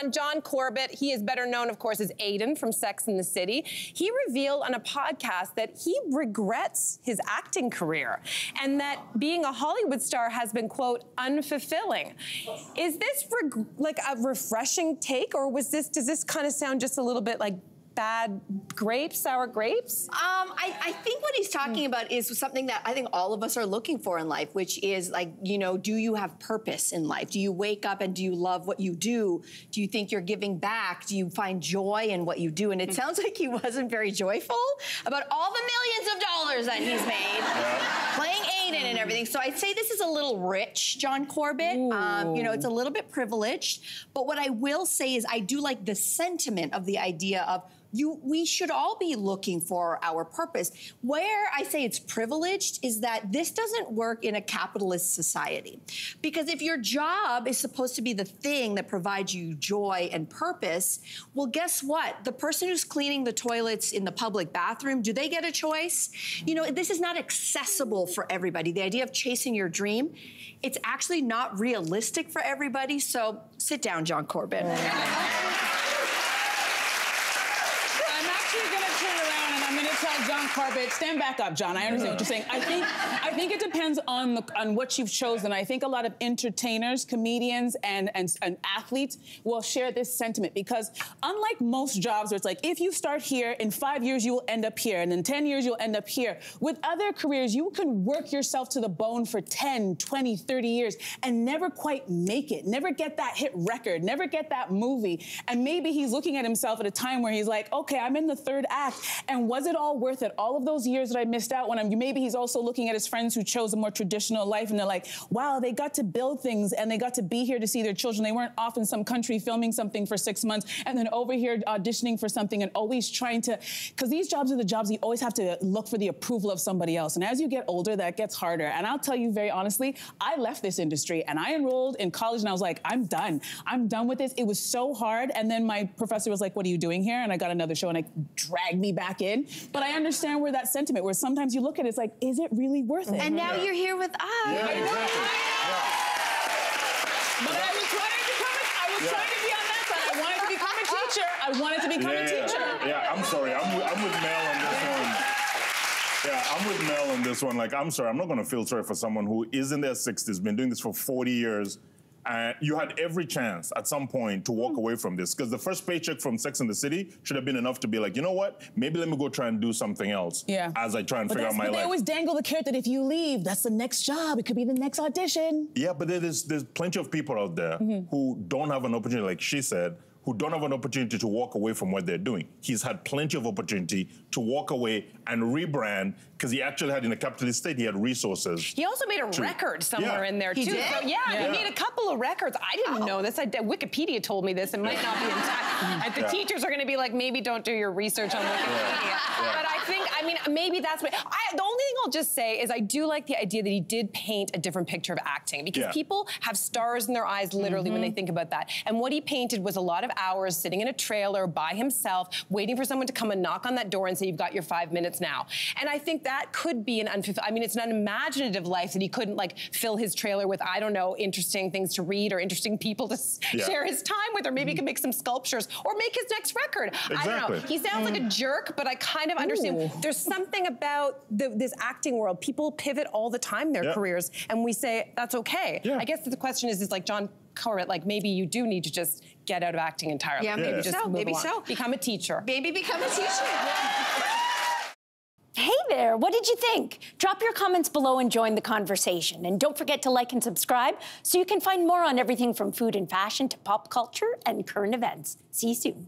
on, John Corbett. He is better known, of course, as Aiden from Sex and the City. He revealed on a podcast that he regrets his acting career and that being a Hollywood star has been, quote, unfulfilling. Is this like a refreshing take, or does this kind of sound just a little bit like bad grapes, sour grapes? I think what he's talking about is something that I think all of us are looking for in life, which is like, you know, do you have purpose in life? Do you wake up and do you love what you do? Do you think you're giving back? Do you find joy in what you do? And it sounds like he wasn't very joyful about all the millions of dollars that he's made playing Aiden and everything. So I'd say this is a little rich, John Corbett. You know, it's a little bit privileged. But what I will say is I do like the sentiment of the idea of we should all be looking for our purpose. Where I say it's privileged is that this doesn't work in a capitalist society. Because if your job is supposed to be the thing that provides you joy and purpose, well, guess what? The person who's cleaning the toilets in the public bathroom, do they get a choice? You know, this is not accessible for everybody. The idea of chasing your dream, it's actually not realistic for everybody. So sit down, John Corbett. Tell John Corbett, stand back up, John. I understand what you're saying. I think it depends on what you've chosen. I think a lot of entertainers, comedians, and athletes will share this sentiment because unlike most jobs where it's like, if you start here, in 5 years you will end up here, and in 10 years you'll end up here. With other careers, you can work yourself to the bone for 10, 20, 30 years and never quite make it, never get that hit record, never get that movie. And maybe he's looking at himself at a time where he's like, okay, I'm in the third act, and was it all worth it? All of those years that I missed out when maybe he's also looking at his friends who chose a more traditional life and they're like, wow, they got to build things and they got to be here to see their children. They weren't off in some country filming something for 6 months and then over here auditioning for something and always trying to, because these jobs are the jobs you always have to look for the approval of somebody else. And as you get older, that gets harder. And I'll tell you very honestly, I left this industry and I enrolled in college and I was like, I'm done. I'm done with this. It was so hard. And then my professor was like, what are you doing here? And I got another show and dragged me back in. But I understand where that sentiment, where sometimes you look at it, it's like, is it really worth it? And now you're here with us. Yeah, exactly. But I was trying to be on that side. I wanted to become a teacher. I wanted to become a teacher. Yeah, I'm sorry. I'm with Mel on this one. Yeah, I'm with Mel on this one. Like, I'm sorry. I'm not going to feel sorry for someone who is in their 60s, been doing this for 40 years. You had every chance at some point to walk away from this because the first paycheck from Sex and the City should have been enough to be like, you know what? Maybe let me go try and do something else as I try and figure out my life. They always dangle the carrot that if you leave, that's the next job. It could be the next audition. Yeah, but there's plenty of people out there who don't have an opportunity, like she said, who don't have an opportunity to walk away from what they're doing. He's had plenty of opportunity to walk away and rebrand because he actually had, in a capitalist state, he had resources. He also made a record somewhere in there, too. He did? So, he made a couple of records. I didn't know this. Wikipedia told me this. It might not be intact. The teachers are going to be like, maybe don't do your research on Wikipedia. But I think, I mean, maybe that's what... the only thing I'll just say is I do like the idea that he did paint a different picture of acting because people have stars in their eyes, literally, when they think about that. And what he painted was a lot of hours sitting in a trailer by himself, waiting for someone to come and knock on that door and say, you've got your 5 minutes now. And I think that could be an unfulfilled... I mean, it's an unimaginative life that he couldn't, like, fill his trailer with, I don't know, interesting things to read or interesting people to share his time with, or maybe he could make some sculptures or make his next record. Exactly. I don't know. He sounds like a jerk, but I kind of understand. There's something about this acting world. People pivot all the time in their careers, and we say, that's okay. I guess the question is like John Corbett, like maybe you do need to just get out of acting entirely. Yeah, maybe just maybe so. Become a teacher. Maybe become a teacher. Hey there, what did you think? Drop your comments below and join the conversation. And don't forget to like and subscribe so you can find more on everything from food and fashion to pop culture and current events. See you soon.